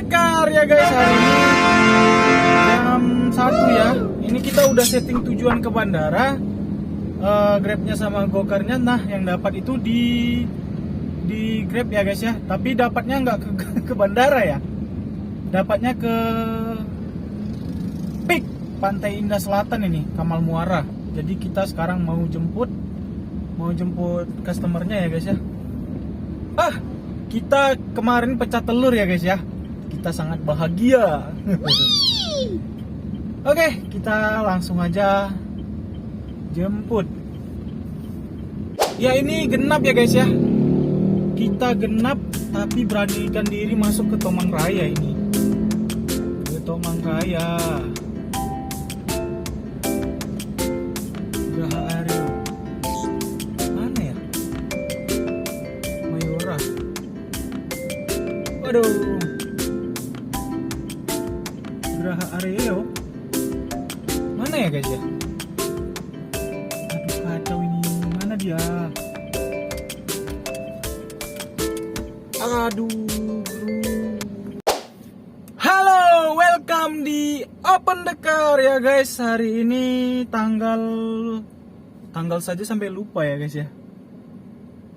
pendekar ya guys, hari ini jam 1 ya. Ini kita udah setting tujuan ke bandara, Grabnya sama Gokarnya. Nah yang dapat itu di Grab ya guys ya. Tapi dapatnya nggak ke bandara ya, dapatnya ke Pik Pantai Indah Selatan ini, Kamal Muara. Jadi kita sekarang mau jemput customernya ya guys ya. Kita kemarin pecah telur ya guys ya. Kita sangat bahagia. Oke, kita langsung aja jemput. Ya ini genap ya guys ya. Kita genap tapi beranikan diri masuk ke Tomang Raya ini. Ke Tomang Raya. Geraha Aryo. Mana ya? Mayora. Waduh. Geraha Aryo. Mana ya guys ya? Aduh kacau ini. Mana dia? Aduh. Halo, welcome di Open the Car ya guys. Hari ini tanggal saja sampai lupa ya guys ya.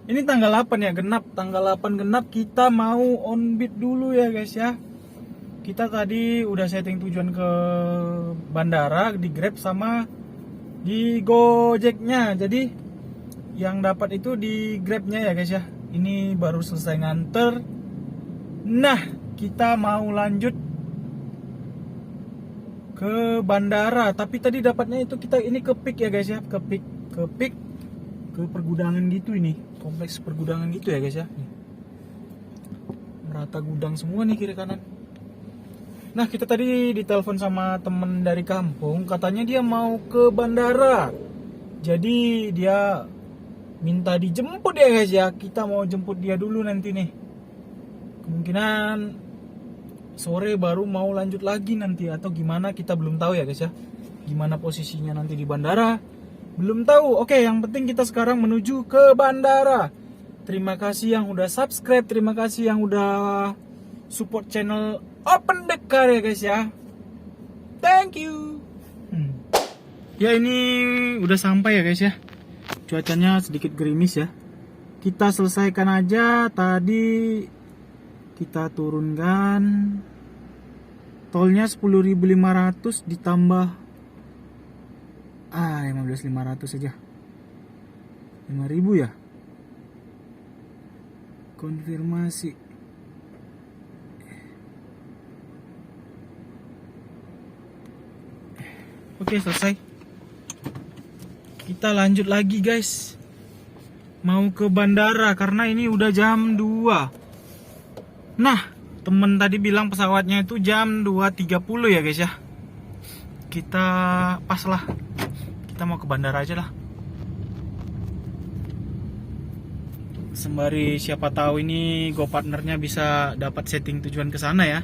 Ini tanggal 8 ya, genap. Tanggal 8 genap, kita mau on beat dulu ya guys ya. Kita tadi udah setting tujuan ke bandara di Grab sama di Gojeknya. Jadi yang dapat itu di Grabnya ya guys ya. Ini baru selesai nganter. Nah, kita mau lanjut ke bandara. Tapi tadi dapatnya itu kita ini ke Pik ya guys ya. Ke Pik ke pergudangan gitu ini. Kompleks pergudangan gitu ya guys ya. Merata gudang semua nih kiri kanan. Nah kita tadi ditelepon sama temen dari kampung, katanya dia mau ke bandara. Jadi dia minta dijemput ya guys ya. Kita mau jemput dia dulu nanti nih. Kemungkinan sore baru mau lanjut lagi nanti atau gimana, kita belum tahu ya guys ya. Gimana posisinya nanti di bandara, belum tahu. Oke, yang penting kita sekarang menuju ke bandara. Terima kasih yang udah subscribe, terima kasih yang udah support channel Open the Car ya guys ya. Thank you. Ya ini udah sampai ya guys ya. Cuacanya sedikit gerimis ya. Kita selesaikan aja tadi. Kita turunkan tolnya 10.500 ditambah 15.500 saja. 5.000 ya. Konfirmasi. Oke, selesai. Kita lanjut lagi guys. Mau ke bandara karena ini udah jam 2. Nah, temen tadi bilang pesawatnya itu jam 2.30 ya guys ya. Kita pas lah. Kita mau ke bandara aja lah. Sembari siapa tahu ini Go partnernya bisa dapat setting tujuan ke sana ya.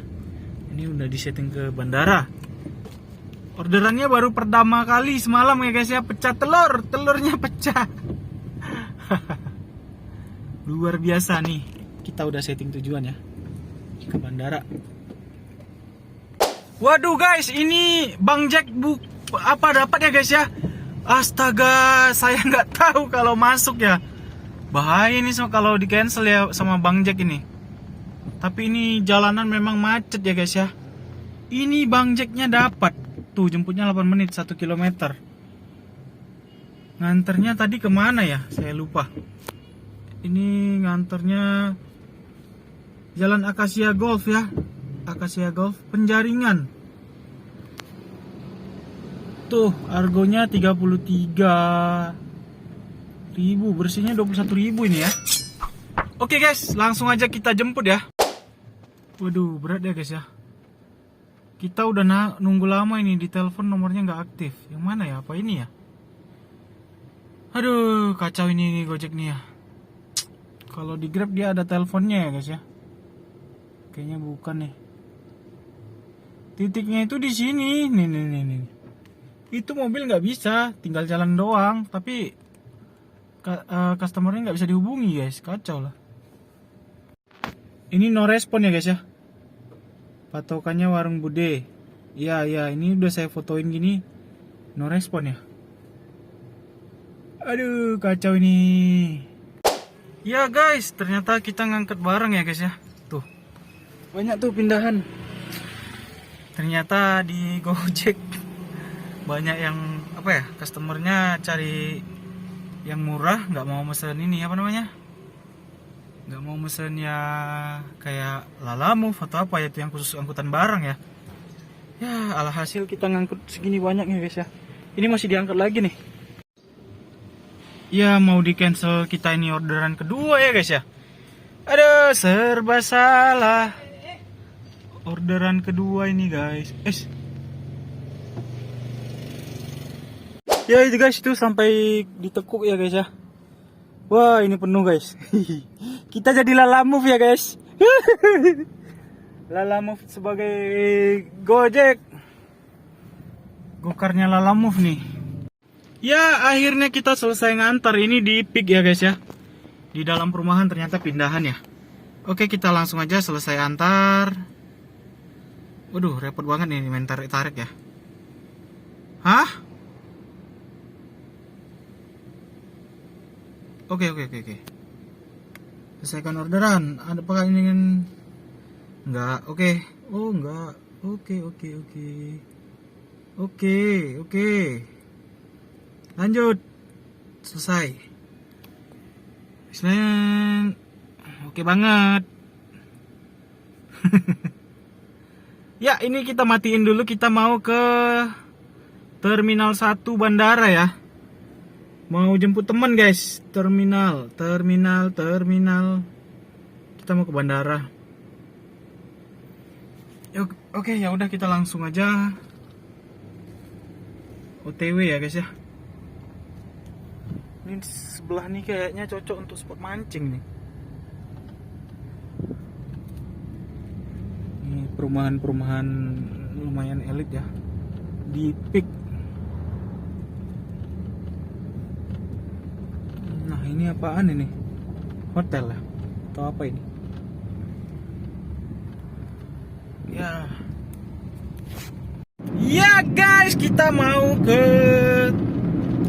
Ini udah disetting ke bandara. Orderannya baru pertama kali semalam ya guys ya, pecah telurnya pecah. Luar biasa nih. Kita udah setting tujuan ya ke bandara. Waduh guys, ini Bang Jack dapat ya guys ya. Astaga, saya nggak tahu kalau masuk ya. Bahaya ini kalau di cancel ya sama Bang Jack ini. Tapi ini jalanan memang macet ya guys ya. Ini Bang Jacknya dapat. Tuh jemputnya 8 menit 1 km. Nganternya tadi kemana ya? Saya lupa. Ini nganternya Jalan Akasia Golf ya. Akasia Golf Penjaringan. Tuh argonya 33.000, bersihnya 21.000 ini ya. Oke guys, langsung aja kita jemput ya. Waduh, berat ya guys ya. Kita udah nunggu lama ini, di telepon nomornya nggak aktif. Yang mana ya? Apa ini ya? Aduh, kacau ini Gojek nih ya. Kalau di Grab dia ada teleponnya ya guys ya. Kayaknya bukan nih. Titiknya itu di sini. Nih. Itu mobil nggak bisa, tinggal jalan doang. Tapi customernya nggak bisa dihubungi guys. Kacau lah. Ini no respon ya guys ya. Patokannya warung Bude. Iya, ini udah saya fotoin gini. No respon ya. Aduh, kacau ini. Ya guys, ternyata kita ngangkat barang ya guys ya. Tuh, banyak tuh pindahan. Ternyata di Gojek banyak yang apa ya, customernya cari yang murah, nggak mau mesen ini apa namanya, nggak mau mesen ya kayak Lalamove atau apa ya, itu yang khusus angkutan barang ya. Ya alhasil kita ngangkut segini banyaknya guys ya. Ini masih diangkat lagi nih. Ya mau di cancel kita, ini orderan kedua ya guys ya. Aduh, serba salah. Orderan kedua ini guys. Ya itu guys, itu sampai ditekuk ya guys ya. Wah ini penuh guys. Kita jadi Lalamove ya guys. Lalamove sebagai Gojek. Gokarnya Lalamove nih. Ya akhirnya kita selesai ngantar ini di Peak ya guys ya. Di dalam perumahan ternyata pindahan ya. Oke, kita langsung aja selesai antar. Waduh, repot banget nih main tarik-tarik ya. Hah? Oke. Selesaikan orderan. Ada apa ini? Enggak, oke. Oh, enggak. Oke. Lanjut. Selesai. Oke banget. Ya, ini kita matiin dulu. Kita mau ke Terminal 1 bandara ya. Mau jemput teman guys. Terminal. Kita mau ke bandara. Oke, ya udah kita langsung aja OTW ya guys ya. Ini sebelah nih kayaknya cocok untuk spot mancing nih. Ini perumahan lumayan elit ya di Peak. Nah ini apaan ini? Hotel lah atau apa ini? Ya guys, kita mau ke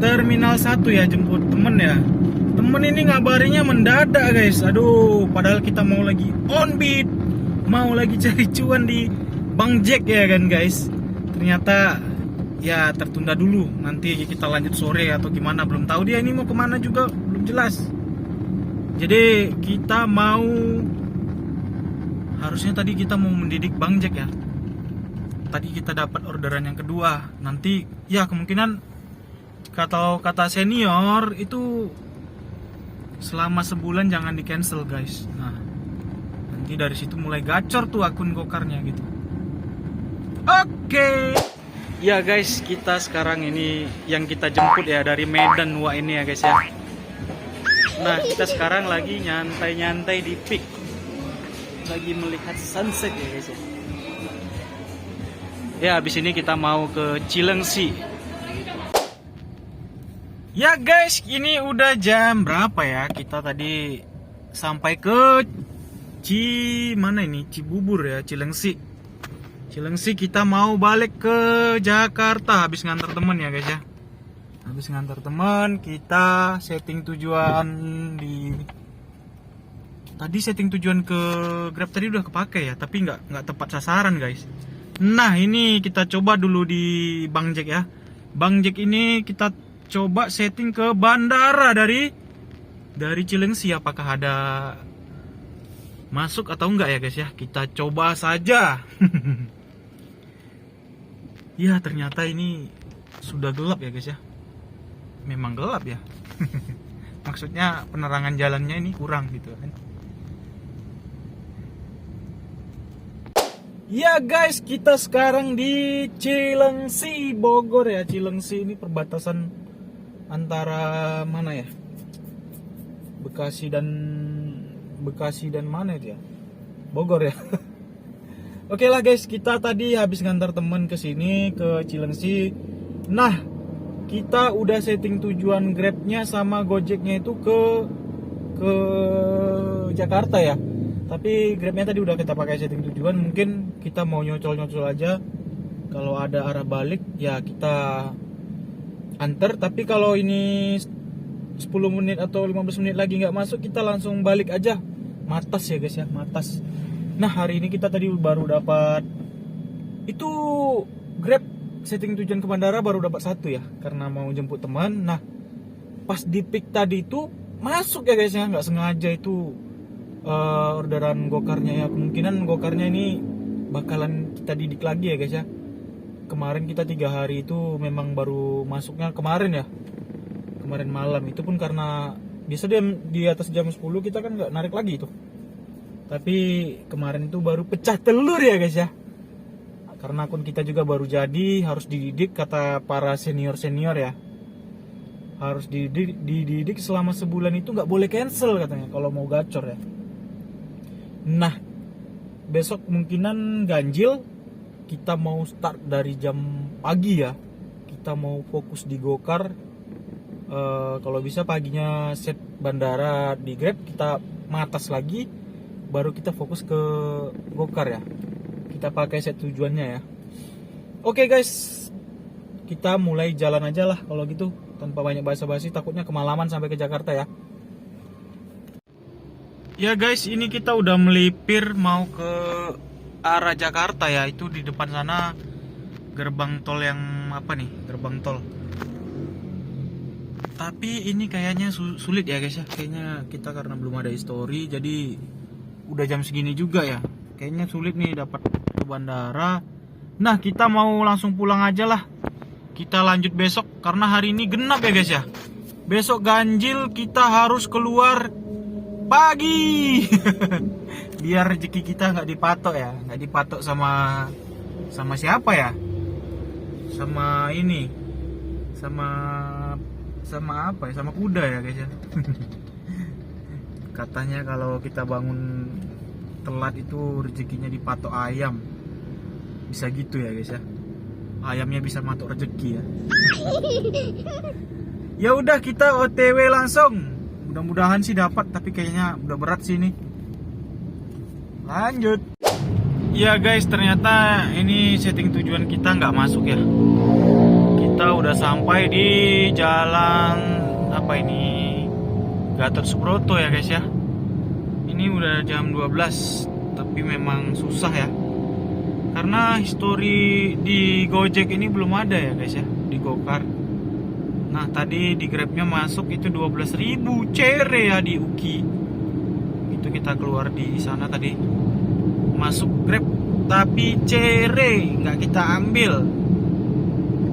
Terminal 1 ya, jemput temen ya. Temen ini ngabarinnya mendadak guys. Aduh, padahal kita mau lagi on beat, mau lagi cari cuan di Bang Jack ya kan guys. Ternyata ya tertunda dulu. Nanti kita lanjut sore atau gimana, belum tahu dia ini mau kemana juga belum jelas. Jadi kita mau, harusnya tadi kita mau mendidik Bang Jack ya. Tadi kita dapat orderan yang kedua. Nanti ya kemungkinan kata senior itu selama sebulan jangan di cancel guys. Nah nanti dari situ mulai gacor tuh akun gokarnya gitu. Oke. Ya guys, kita sekarang ini yang kita jemput ya dari Medan Wah ini ya guys ya. Nah kita sekarang lagi nyantai-nyantai di Peak, lagi melihat sunset ya guys ya. Ya habis ini kita mau ke Cilengsi. Ya guys, ini udah jam berapa ya? Kita tadi sampai ke Cibubur ya, Cilengsi. Kita mau balik ke Jakarta habis ngantar temen ya guys ya. Habis ngantar temen, kita setting tujuan di tadi setting tujuan ke Grab tadi udah kepake ya, tapi nggak tepat sasaran guys. Nah, ini kita coba dulu di Bang Jack ya. Bang Jack ini kita coba setting ke bandara dari Cilengsi, apakah ada masuk atau enggak ya guys ya. Kita coba saja. Ya ternyata ini sudah gelap ya guys ya. Memang gelap ya. Maksudnya penerangan jalannya ini kurang gitu kan. Ya guys, kita sekarang di Cilengsi, Bogor ya. Cilengsi ini perbatasan antara mana ya? Bekasi dan mana itu ya? Bogor ya. Oke lah guys, kita tadi habis ngantar temen ke sini ke Cilengsi. Nah, kita udah setting tujuan Grabnya sama Gojeknya itu ke Jakarta ya. Tapi Grabnya tadi udah kita pakai setting tujuan, mungkin kita mau nyocol-nyocol aja. Kalau ada arah balik ya kita antar, tapi kalau ini 10 menit atau 15 menit lagi nggak masuk, kita langsung balik aja. Matas ya guys ya, matas. Nah hari ini kita tadi baru dapat itu Grab setting tujuan ke bandara, baru dapat satu ya, karena mau jemput teman. Nah pas di pick tadi itu masuk ya guys ya, nggak sengaja itu orderan gokarnya ya. Kemungkinan gokarnya ini bakalan kita didik lagi ya guys ya. Kemarin kita 3 hari itu memang baru masuknya kemarin ya, kemarin malam. Itu pun karena biasa dia di atas jam 10 kita kan nggak narik lagi itu. Tapi kemarin itu baru pecah telur ya guys ya, karena akun kita juga baru jadi, harus dididik kata para senior ya. Harus dididik selama sebulan, itu nggak boleh cancel katanya kalau mau gacor ya. Nah besok kemungkinan ganjil, kita mau start dari jam pagi ya. Kita mau fokus di gokar. Kalau bisa paginya set bandara di Grab, kita matas lagi, baru kita fokus ke gokar ya. Kita pakai set tujuannya ya. Oke guys, kita mulai jalan aja lah kalau gitu, tanpa banyak basa-basi, takutnya kemalaman sampai ke Jakarta ya. Ya guys, ini kita udah melipir mau ke arah Jakarta ya. Itu di depan sana gerbang tol yang apa nih, gerbang tol. Tapi ini kayaknya sulit ya guys ya. Kayaknya kita karena belum ada history, jadi udah jam segini juga ya, kayaknya sulit nih dapat ke bandara. Nah kita mau langsung pulang aja lah, kita lanjut besok karena hari ini genap ya guys ya. Besok ganjil, kita harus keluar pagi biar rezeki kita nggak dipatok ya, nggak dipatok sama siapa ya, sama ini, sama apa ya, sama kuda ya guys ya. Katanya kalau kita bangun telat itu rezekinya dipatok ayam, bisa gitu ya guys ya, ayamnya bisa matok rezeki ya. Ya udah kita OTW langsung, mudah-mudahan sih dapat, tapi kayaknya udah berat sih ini. Lanjut. Ya guys, ternyata ini setting tujuan kita nggak masuk ya. Kita udah sampai di jalan apa ini, Gatot Subroto ya guys ya. Ini udah jam 12, tapi memang susah ya, karena history di Gojek ini belum ada ya guys ya, di Gokar. Nah tadi di Grabnya masuk itu 12.000 cere ya di Uki. Itu kita keluar di sana tadi, masuk Grab tapi cere nggak kita ambil.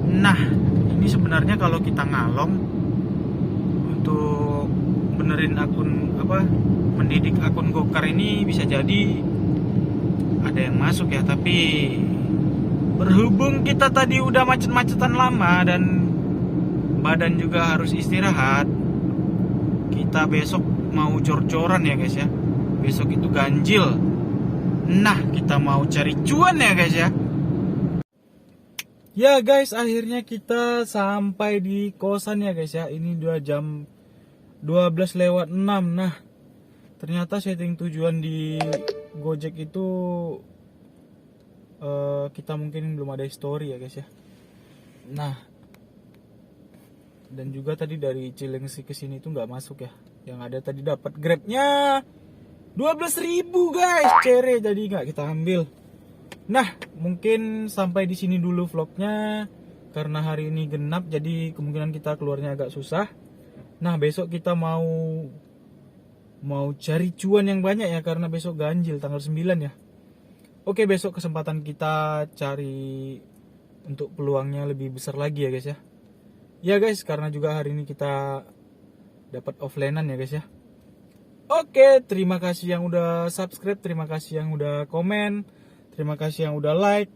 Nah ini sebenarnya kalau kita ngalong untuk benerin akun apa, mendidik akun Gokar ini, bisa jadi ada yang masuk ya. Tapi berhubung kita tadi udah macet-macetan lama dan badan juga harus istirahat, kita besok mau jor-joran ya guys ya. Besok itu ganjil. Nah kita mau cari cuan ya guys ya. Ya guys, akhirnya kita sampai di kosan ya guys ya. Ini udah jam 12:06. Nah ternyata setting tujuan di Gojek itu kita mungkin belum ada history ya guys ya. Nah dan juga tadi dari Cilengsi ke sini itu nggak masuk ya. Yang ada tadi dapat Grabnya 12.000 guys, cere, jadi nggak kita ambil. Nah mungkin sampai di sini dulu vlognya, karena hari ini genap jadi kemungkinan kita keluarnya agak susah. Nah besok kita mau cari cuan yang banyak ya, karena besok ganjil tanggal 9 ya. Oke, besok kesempatan kita cari untuk peluangnya lebih besar lagi ya guys ya. Ya guys, karena juga hari ini kita dapat offline-an ya guys ya. Oke, terima kasih yang udah subscribe, terima kasih yang udah komen, terima kasih yang udah like.